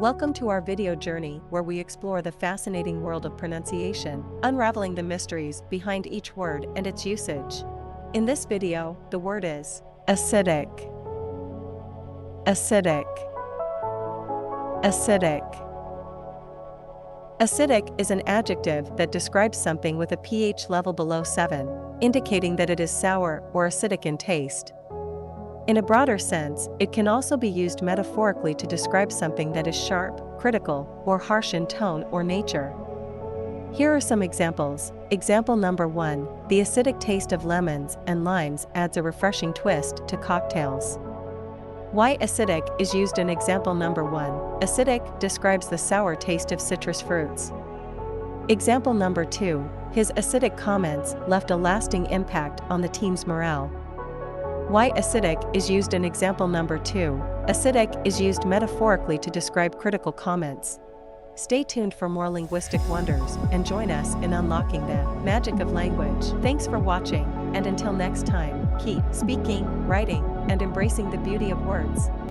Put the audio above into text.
Welcome to our video journey where we explore the fascinating world of pronunciation, unraveling the mysteries behind each word and its usage. In this video, the word is acidic. Acidic. Acidic. Acidic is an adjective that describes something with a pH level below 7, indicating that it is sour or acidic in taste. In a broader sense, it can also be used metaphorically to describe something that is sharp, critical, or harsh in tone or nature. Here are some examples. Example number 1, the acidic taste of lemons and limes adds a refreshing twist to cocktails. Why acidic is used in example number 1. Acidic describes the sour taste of citrus fruits. Example number 2, his acidic comments left a lasting impact on the team's morale. Why acidic is used in example number 2. Acidic is used metaphorically to describe critical comments. Stay tuned for more linguistic wonders and join us in unlocking the magic of language. Thanks for watching, and until next time, keep speaking, writing, and embracing the beauty of words.